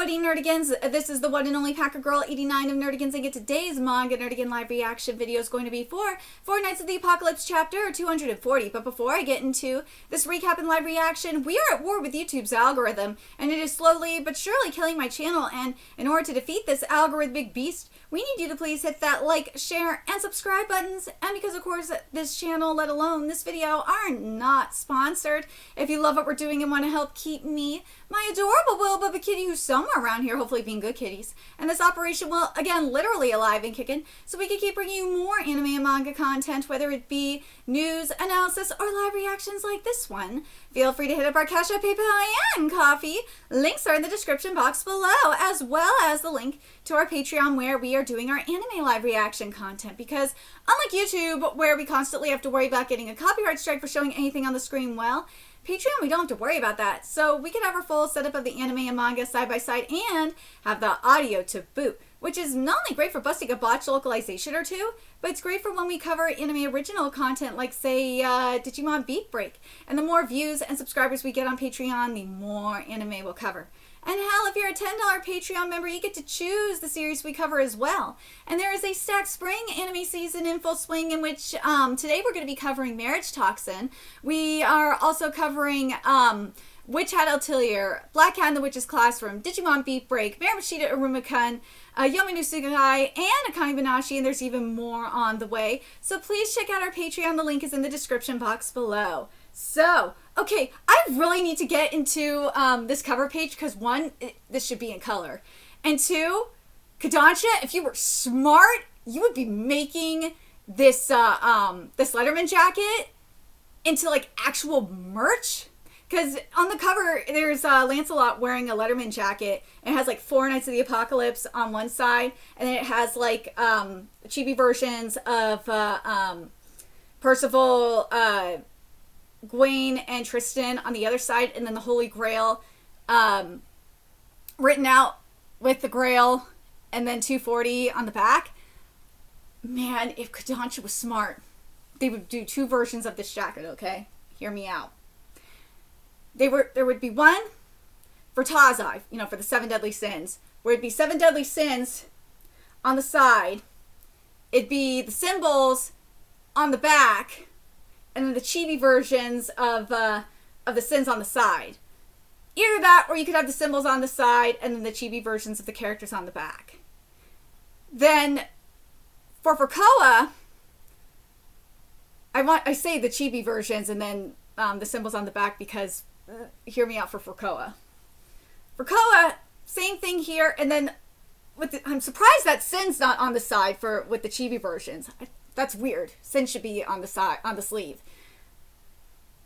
Woody Nerdigans. This is the one and only Packer Girl 89 of Nerdigans, and today's Manga Nerdigan live reaction video is going to be for Four Knights of the Apocalypse chapter 240. But before I get into this recap and live reaction, we are at war with YouTube's algorithm, and it is slowly but surely killing my channel. And in order to defeat this algorithmic beast, we need you to please hit that like, share, and subscribe buttons. And because, of course, this channel, let alone this video, are not sponsored, if you love what we're doing and want to help keep me, my adorable Will Bubba kitty, who's somewhere around here, hopefully being good kitties, and this operation, well, again, literally alive and kicking, so we can keep bringing you more anime and manga content, whether it be news, analysis, or live reactions like this one. Feel free to hit up our Cash App, PayPal, and Coffee. Links are in the description box below, as well as the link to our Patreon, where we are doing our anime live reaction content, because unlike YouTube, where we constantly have to worry about getting a copyright strike for showing anything on the screen, well, Patreon, we don't have to worry about that. So we can have our full setup of the anime and manga side by side and have the audio to boot, which is not only great for busting a botched localization or two, but it's great for when we cover anime original content like, say, Digimon Beat Break. And the more views and subscribers we get on Patreon, the more anime we'll cover. And hell, if you're a $10 Patreon member, you get to choose the series we cover as well. And there is a stacked spring anime season in full swing, in which today we're going to be covering Marriage Toxin. We are also covering Witch Hat Atelier, Black Cat in the Witch's Classroom, Digimon Beat Break, Marimashita Iruma-kun, Yomi no Tsugai, and Akane Banashi, and there's even more on the way. So please check out our Patreon. The link is in the description box below. So, okay, I really need to get into this cover page because, one, this should be in color. And two, Kodansha, if you were smart, you would be making this this Letterman jacket into, like, actual merch. Because on the cover, there's Lancelot wearing a Letterman jacket, and it has, like, Four Knights of the Apocalypse on one side, and then it has, like, chibi versions of Percival, Gwen and Tristan on the other side, and then the Holy Grail written out with the Grail, and then 240 on the back. Man, if Kodansha was smart, they would do two versions of this jacket, okay? Hear me out. There would be one for Tazai, you know, for the 7 deadly sins, where it'd be 7 deadly sins on the side. It'd be the symbols on the back, and then the chibi versions of the sins on the side. Either that, or you could have the symbols on the side and then the chibi versions of the characters on the back. Then for Furkoa, I say the chibi versions and then the symbols on the back because hear me out for Furkoa. Furkoa, same thing here, and then I'm surprised that Sin's not on the side with the chibi versions. That's weird. Sin should be on the side, on the sleeve.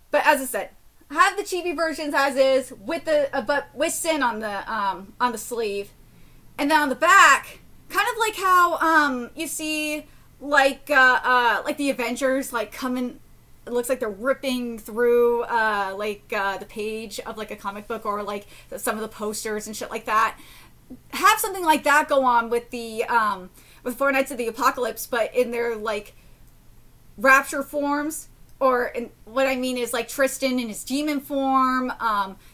But as I said, have the chibi versions as is with but with Sin on the sleeve, and then on the back, kind of like how you see like the Avengers like coming. It looks like they're ripping through the page of like a comic book, or like some of the posters and shit like that. Have something like that go on with the with Four Knights of the Apocalypse, but in their like rapture forms, or what I mean is like Tristan in his demon form.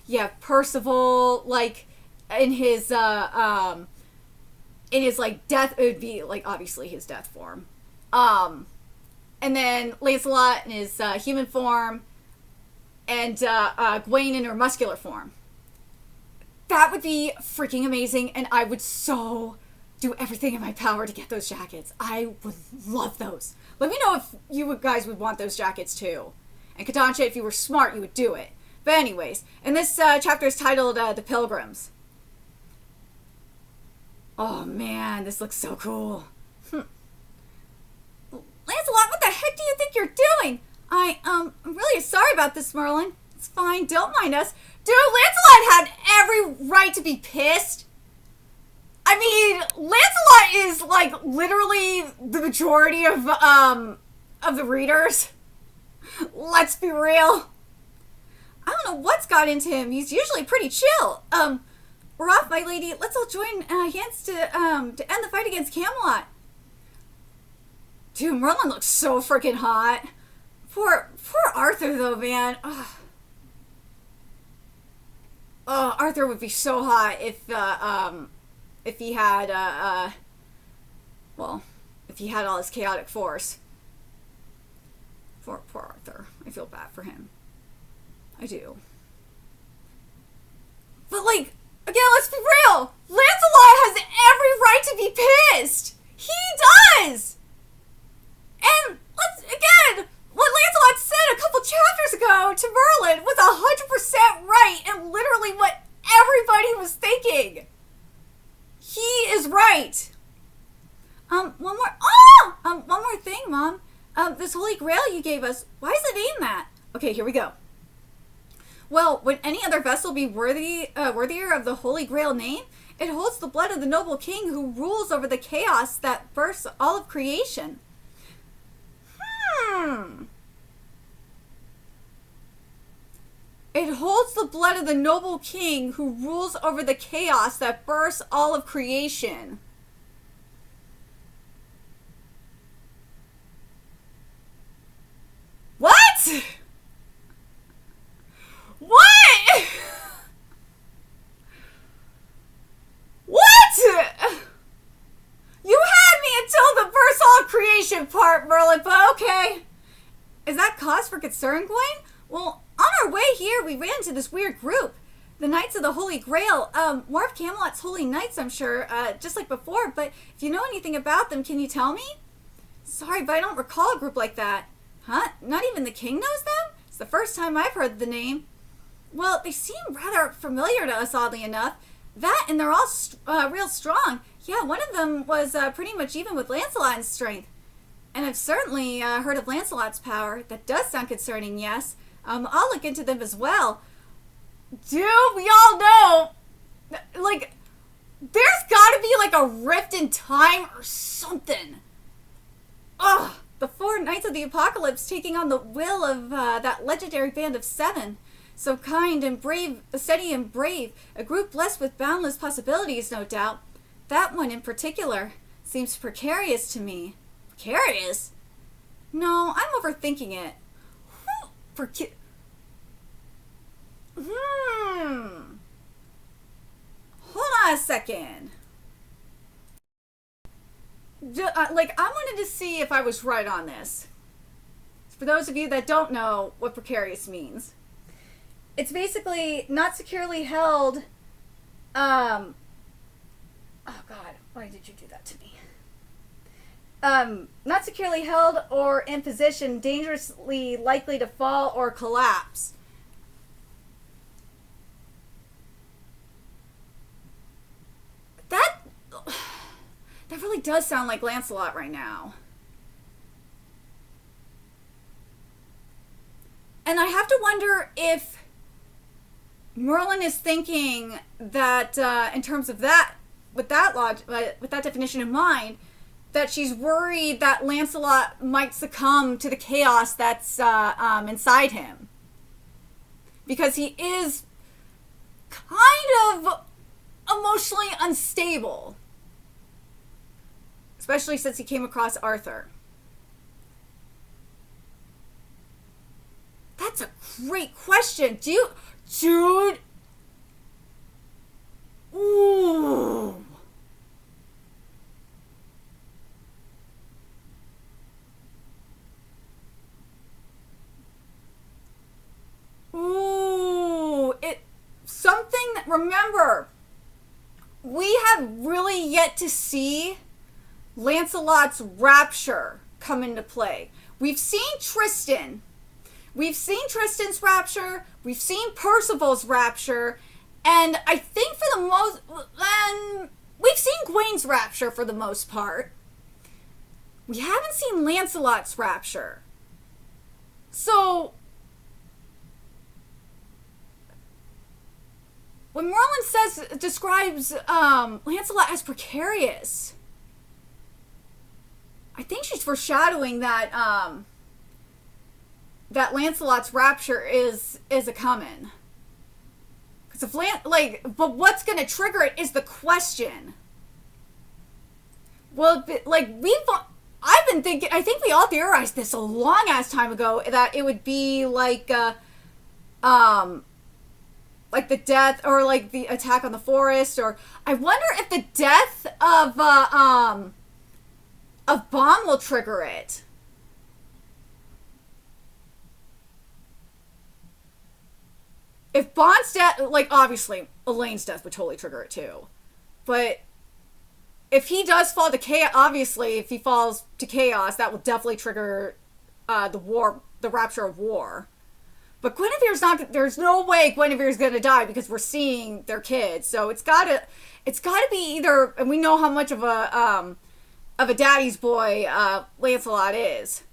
You have Percival like in his like death. It would be like obviously his death form. And then Lancelot in his human form, and Gwen in her muscular form. That would be freaking amazing, and I would so do everything in my power to get those jackets. I would love those. Let me know if you guys would want those jackets too. And Kodansha, if you were smart, you would do it. But anyways, and this chapter is titled The Pilgrims. Oh man, this looks so cool. Lancelot, what the heck do you think you're doing? I'm really sorry about this, Merlin. It's fine, don't mind us. Dude, Lancelot had every right to be pissed. I mean, Lancelot is, like, literally the majority of the readers. Let's be real. I don't know what's got into him. He's usually pretty chill. We're off, my lady. Let's all join hands to end the fight against Camelot. Dude, Merlin looks so freaking hot. Poor Arthur, though, man. Ugh. Arthur would be so hot if he had well, if he had all his chaotic force. Poor Arthur. I feel bad for him. I do. But, like, again, let's be real. Lancelot has every right to be pissed. He does. And again, what Lancelot said a couple chapters ago to Merlin was 100% right and literally what everybody was thinking. He is right. One more thing, Mom. This Holy Grail you gave us, why is it named that? Okay, here we go. Well, would any other vessel be worthier of the Holy Grail name? It holds the blood of the noble king who rules over the chaos that bursts all of creation. It holds the blood of the noble king who rules over the chaos that bursts all of creation. What? What? What? You had me until the burst all creation part, Merlin, but okay. Is that cause for concern, Gwen? Well, on our way here, we ran into this weird group. The Knights of the Holy Grail. More of Camelot's holy knights, I'm sure, just like before, but if you know anything about them, can you tell me? Sorry, but I don't recall a group like that. Huh? Not even the king knows them? It's the first time I've heard the name. Well, they seem rather familiar to us, oddly enough. That, and they're all real strong. Yeah, one of them was pretty much even with Lancelot in strength. And I've certainly heard of Lancelot's power. That does sound concerning, yes. I'll look into them as well. Dude, we all know, like, there's gotta be, like, a rift in time or something. Ugh. The 4 Knights of the Apocalypse taking on the will of that legendary band of 7. So kind and brave, steady and brave. A group blessed with boundless possibilities, no doubt. That one in particular seems precarious to me. Precarious? No, I'm overthinking it. Hold on a second. Like, I wanted to see if I was right on this. For those of you that don't know what precarious means, it's basically not securely held. Oh God, why did you do that to me? Not securely held or in position dangerously likely to fall or collapse. That really does sound like Lancelot right now. And I have to wonder if Merlin is thinking that, in terms of that, with that definition in mind, that she's worried that Lancelot might succumb to the chaos that's inside him. Because he is kind of emotionally unstable. Especially since he came across Arthur. That's a great question. Dude. Ooh. Ooh. Something that, remember, we have really yet to see Lancelot's rapture come into play. We've seen Tristan. We've seen Tristan's rapture. We've seen Percival's rapture. And I think for the most... And we've seen Gawain's rapture for the most part. We haven't seen Lancelot's rapture. So... when Merlin describes Lancelot as precarious... I think she's foreshadowing that that Lancelot's rapture is a coming. Because if but what's gonna trigger it is the question. Well, like I've been thinking. I think we all theorized this a long ass time ago that it would be like like the death or like the attack on the forest, or I wonder if the death of Bomb will trigger it. If Bond's death, like obviously Elaine's death would totally trigger it too, but if he does fall to chaos, obviously if he falls to chaos, that will definitely trigger the rapture of war. But Guinevere's not. There's no way Guinevere's gonna die because we're seeing their kids. So it's gotta be either. And we know how much of a daddy's boy Lancelot is.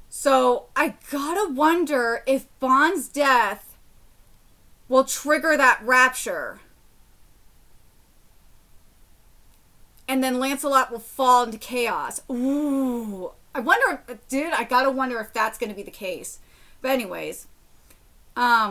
So I gotta wonder if Bond's death will trigger that rapture. And then Lancelot will fall into chaos. Ooh. I wonder, dude, I gotta wonder if that's gonna be the case. But anyways, I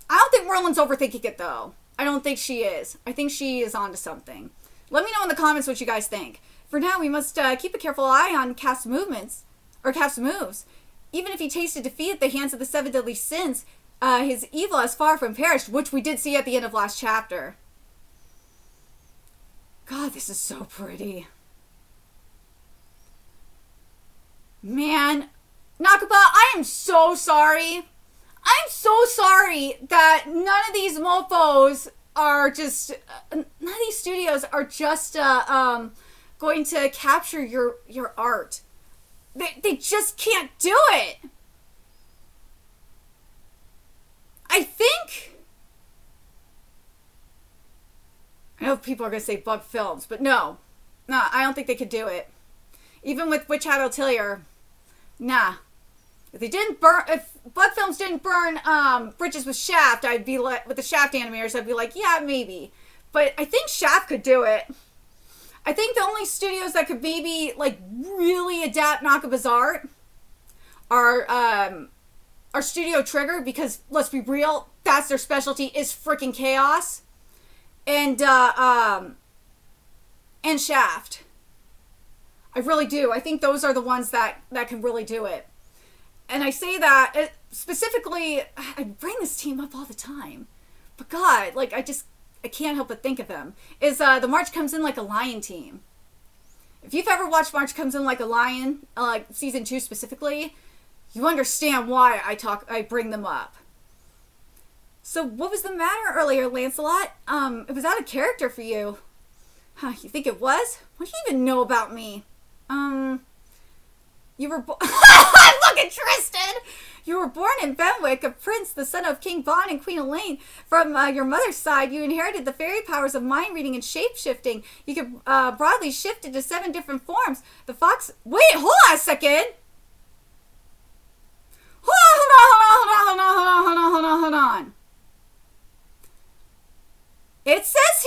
don't think Merlin's overthinking it though. I don't think she is. I think she is onto something. Let me know in the comments what you guys think. For now, we must keep a careful eye on Casp's movements, or Casp's moves. Even if he tasted defeat at the hands of the 7 deadly sins, his evil has far from perished, which we did see at the end of last chapter. God, this is so pretty. Man, Nakaba, I am so sorry. I'm so sorry that none of these mofos are just, none of these studios are just going to capture your art. They just can't do it. I think, I know people are going to say Bug Films, but no, I don't think they could do it. Even with Witch Hat Atelier, nah. If Bug Films didn't burn Bridges with Shaft, I'd be like, with the Shaft animators, I'd be like, yeah, maybe. But I think Shaft could do it. I think the only studios that could maybe like really adapt Nakaba's art are Studio Trigger, because let's be real, that's their specialty, is freaking chaos, and Shaft. I really do. I think those are the ones that can really do it. And I say that specifically, I bring this team up all the time, but God, like I can't help but think of them, is the March Comes In Like a Lion team. If you've ever watched March Comes In Like a Lion, like season 2 specifically, you understand why I bring them up. So what was the matter earlier, Lancelot? It was out of character for you. Huh, you think it was? What do you even know about me? You were Look at Tristan! You were born in Benwick, a prince, the son of King Bon and Queen Elaine. From your mother's side, you inherited the fairy powers of mind reading and shape-shifting. You could broadly shift into 7 different forms. The fox... Wait, hold on a second! Hold on. It says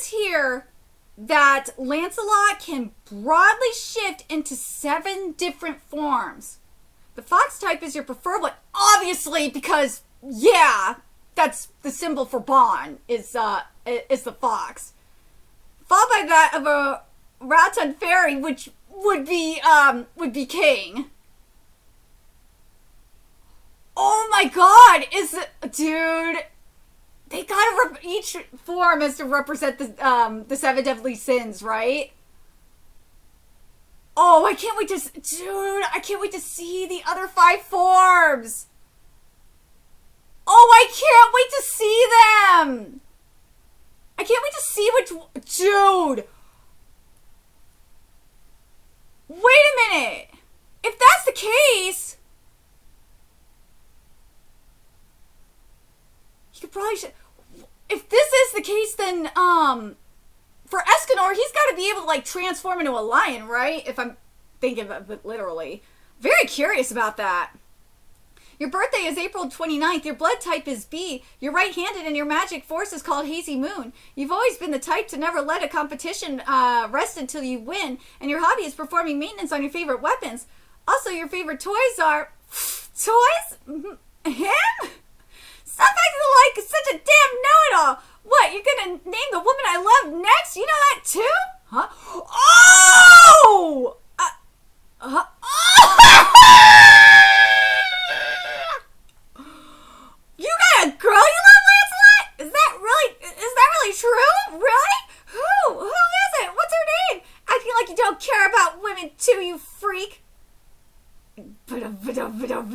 here that Lancelot can broadly shift into 7 different forms. The fox type is your preferred one, obviously, because, yeah, that's the symbol for Bon, is the fox. Followed by that of a Ratan fairy, which would be king. Oh my God, dude, they gotta, each form has to represent the 7 deadly sins, right? Oh, I can't wait I can't wait to see the other 5 forms. Oh, I can't wait to see them. I can't wait to see dude. Wait a minute. If that's the case, you could probably... If this is the case, then, for Escanor, he's got to be able to, like, transform into a lion, right? If I'm thinking of it literally. Very curious about that. Your birthday is April 29th. Your blood type is B. You're right-handed and your magic force is called Hazy Moon. You've always been the type to never let a competition rest until you win. And your hobby is performing maintenance on your favorite weapons. Also, your favorite toys are... Toys? Him? Stop acting like such a damn know-it-all. What, you're gonna name the woman I love next? You know that too? Huh? Oh!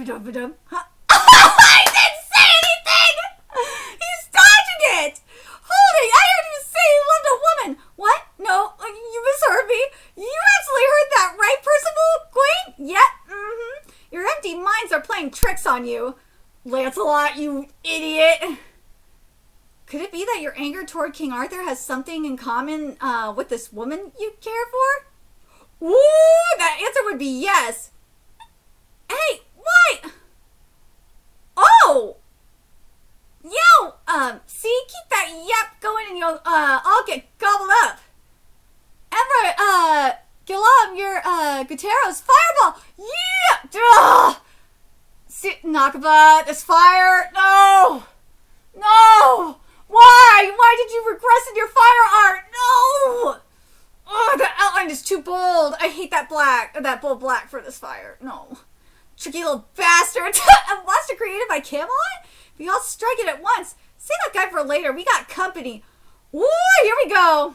Huh? I didn't say anything! He's dodging it! Holding! I heard you say you loved a woman! What? No, you misheard me. You actually heard that right, Percival? Queen? Yep, Your empty minds are playing tricks on you. Lancelot, you idiot. Could it be that your anger toward King Arthur has something in common with this woman you care for? Ooh, that answer would be yes. Hey, what? Oh! Yo, see, keep that yap going and you'll, all get gobbled up. Ember, Guillaume, your, Gutero's fireball. Yeah! Ugh! See, Nakaba, this fire. No! No! Why? Why did you regress in your fire art? No! Oh, that outline is too bold. I hate that bold black for this fire. No. Tricky little bastard. A monster created by Camelot? We all strike it at once. Save that guy for later. We got company. Ooh, here we go.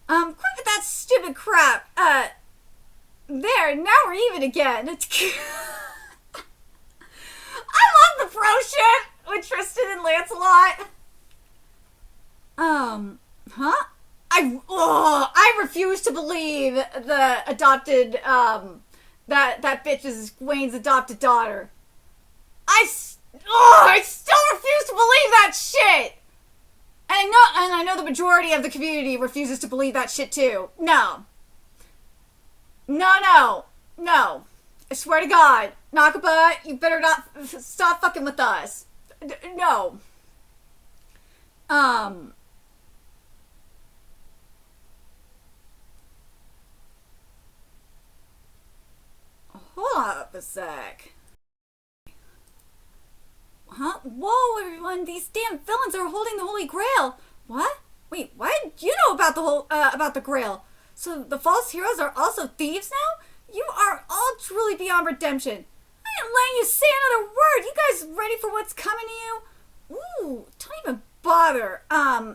Quit with that stupid crap. There, now we're even again. I love the pro ship with Tristan and Lancelot. Huh? I refuse to believe the adopted, that bitch is Wayne's adopted daughter. I still refuse to believe that shit. And I know the majority of the community refuses to believe that shit too. No. No. I swear to God, Nakaba, you better not stop fucking with us. No. Hold up a sec. Huh? Whoa, everyone! These damn villains are holding the Holy Grail. What? Wait, what? You know about the Grail? So the false heroes are also thieves now? You are all truly beyond redemption. I ain't letting you say another word. You guys ready for what's coming to you? Ooh, don't even bother.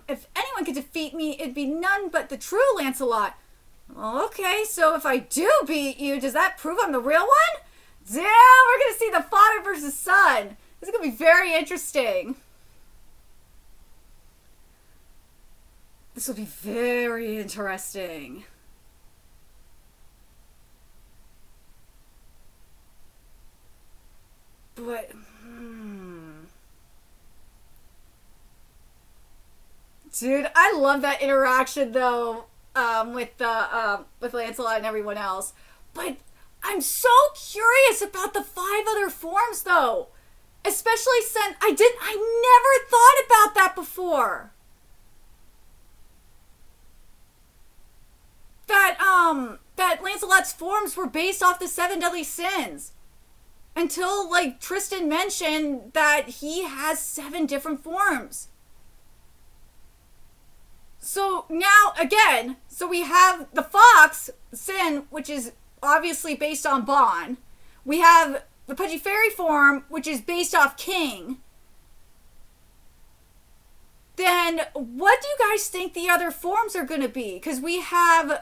If anyone could defeat me, it'd be none but the true Lancelot. Okay, so if I do beat you, does that prove I'm the real one? Damn, we're gonna see the father versus son. This is gonna be very interesting. This will be very interesting. But, dude, I love that interaction though, with Lancelot and everyone else. But I'm so curious about the 5 other forms though. Especially since I never thought about that before. That Lancelot's forms were based off the 7 deadly sins. Until, like, Tristan mentioned that he has 7 different forms. So now, again, so we have the Fox sin, which is obviously based on Bon. We have the Pudgy Fairy form, which is based off King. Then what do you guys think the other forms are going to be? Because we have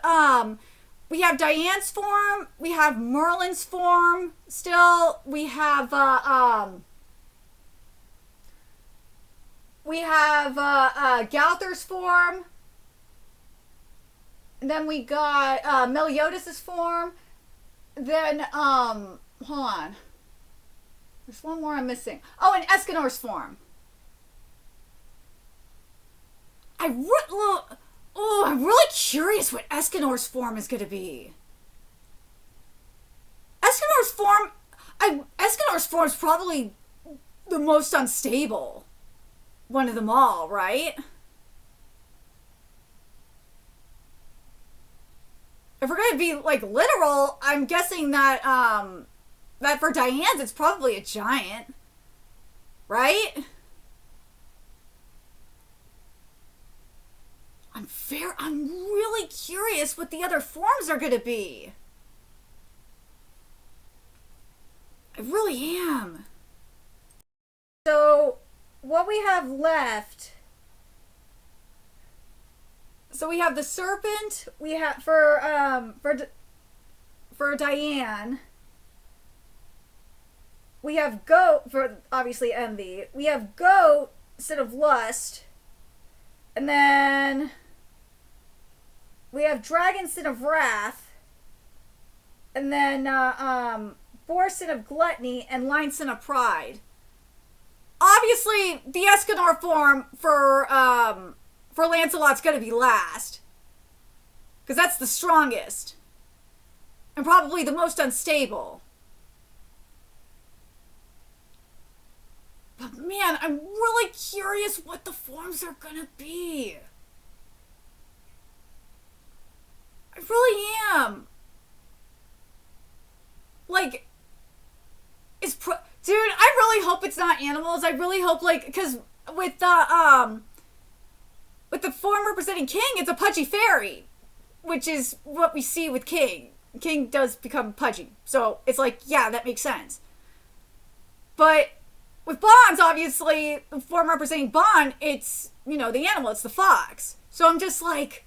Diane's form, we have Merlin's form still, we have Gowther's form, and then we got Meliodas' form, then hold on, there's one more I'm missing. Oh, and Escanor's form. I'm really curious what Escanor's form is going to be. Escanor's form is probably the most unstable one of them all, right? If we're going to be, like, literal, I'm guessing that, that for Diane's, it's probably a giant. Right? I'm really curious what the other forms are going to be. I really am. So, what we have left... So we have the serpent, we have for Diane. We have goat for obviously envy. We have goat instead of lust. And then we have dragon instead of wrath. And then boar instead of gluttony and lion instead of pride. Obviously, the Escanor form for Lancelot's gonna be last. Because that's the strongest. And probably the most unstable. But man, I'm really curious what the forms are gonna be. I really am. Like, dude, I really hope it's not animals. I really hope, like, because with the form representing King, it's a pudgy fairy, which is what we see with King. King does become pudgy, so it's like, yeah, that makes sense. But with Bond's, obviously, the form representing Bond, it's, you know, the animal, it's the fox. So I'm just like,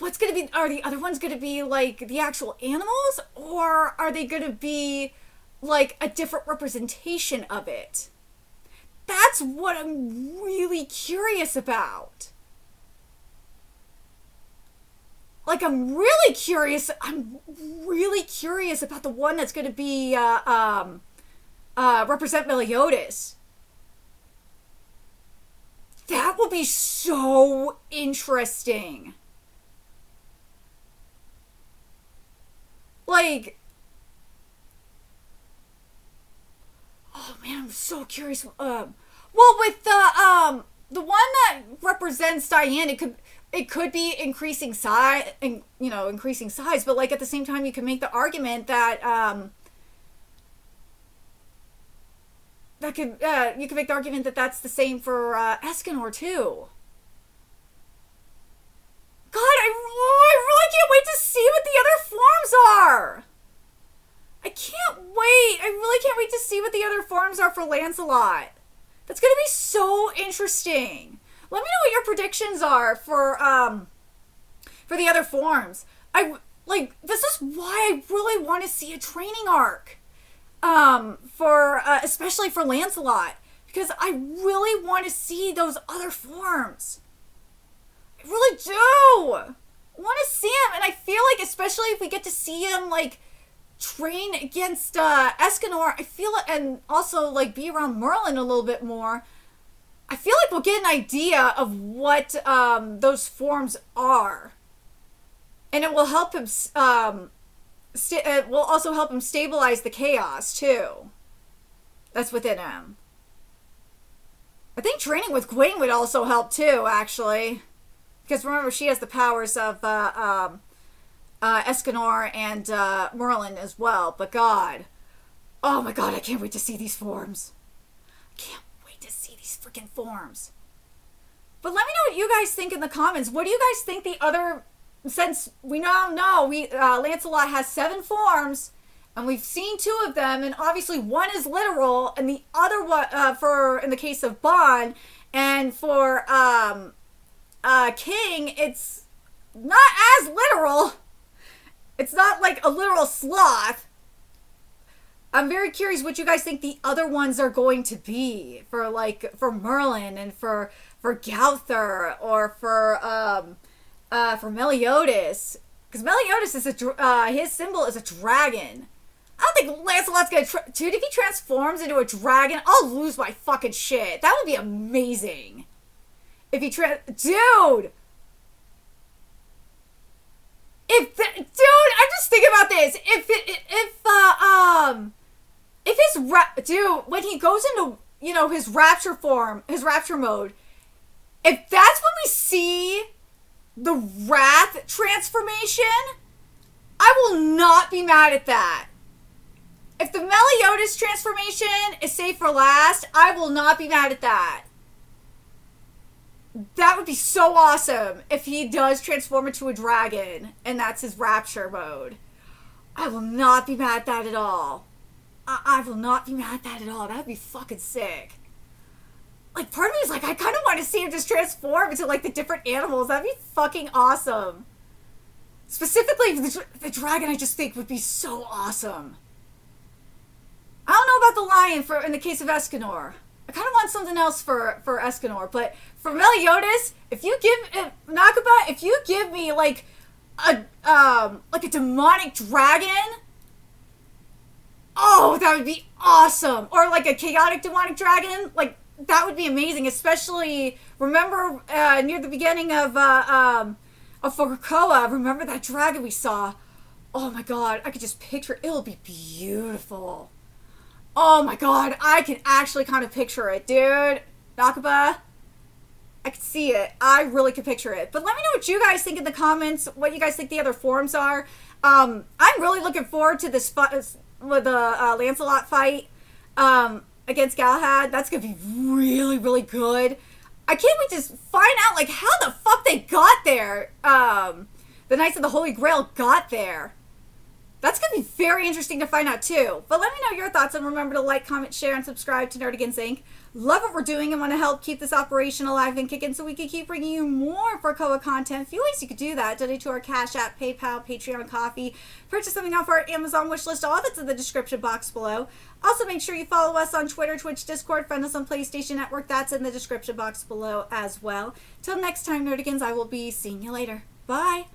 what's gonna be, are the other ones gonna be like the actual animals, or are they gonna be like a different representation of it? That's what I'm really curious about. Like, I'm really curious about the one that's gonna be represent Meliodas. That will be so interesting. Like, oh man, I'm so curious. Well, with the one that represents Diane, it could be increasing size, but like at the same time, you can make the argument that you can make the argument that that's the same for Escanor too. God, I really can't wait to see what the other forms are. I can't wait. I really can't wait to see what the other forms are for Lancelot. That's gonna be so interesting. Let me know what your predictions are for the other forms. This is why I really want to see a training arc. For especially for Lancelot, because I really want to see those other forms. I really do. I want to see him, and I feel like, especially if we get to see him like train against Escanor, I feel it, and also like be around Merlin a little bit more. I feel like we'll get an idea of what those forms are, and it will help him. It will also help him stabilize the chaos too. That's within him. I think training with Gwyn would also help too, actually. Because remember, she has the powers of Escanor and Merlin as well. But God, oh my God, I can't wait to see these forms. I can't wait to see these freaking forms. But let me know what you guys think in the comments. What do you guys think the other... Since we now know Lancelot has 7 forms, and we've seen 2 of them, and obviously one is literal, and the other one, in the case of Bond, and for King, it's not as literal. It's not like a literal sloth. I'm very curious what you guys think the other ones are going to be for Merlin and for Gowther, or for Meliodas, because Meliodas is his symbol is a dragon. I don't think Lancelot's gonna dude, if he transforms into a dragon, I'll lose my fucking shit. That would be amazing. If he dude, I'm just thinking about this. When he goes into, his rapture form, his rapture mode, if that's when we see the Wrath transformation, I will not be mad at that. If the Meliodas transformation is saved for last, I will not be mad at that. That would be so awesome if he does transform into a dragon and that's his rapture mode. I will not be mad at that at all. I will not be mad at that at all. That would be fucking sick. Like, part of me is like, I kind of want to see him just transform into, like, the different animals. That'd be fucking awesome. Specifically, the dragon, I just think, would be so awesome. I don't know about the lion for in the case of Escanor. I kind of want something else for Escanor, but for Meliodas, if you give Nakaba, if you give me like a demonic dragon, oh, that would be awesome. Or like a chaotic demonic dragon, like that would be amazing. Especially remember near the beginning of Fukuoka, remember that dragon we saw? Oh my god, I could just picture it. It'll be beautiful. Oh my god, I can actually kind of picture it, dude. Nakaba, I can see it. I really can picture it. But let me know what you guys think in the comments, what you guys think the other forms are. I'm really looking forward to this with the Lancelot fight against Galahad. That's going to be really, really good. I can't wait to find out, like, how the fuck they got there. The Knights of the Holy Grail got there. That's going to be very interesting to find out, too. But let me know your thoughts, and remember to like, comment, share, and subscribe to Nerdigans Inc. Love what we're doing and want to help keep this operation alive and kicking so we can keep bringing you more Fukuoka content. A few ways you could do that. Donate to our Cash App, PayPal, Patreon, Coffee. Purchase something off our Amazon wishlist. All that's in the description box below. Also, make sure you follow us on Twitter, Twitch, Discord. Friend us on PlayStation Network. That's in the description box below as well. Till next time, Nerdigans, I will be seeing you later. Bye.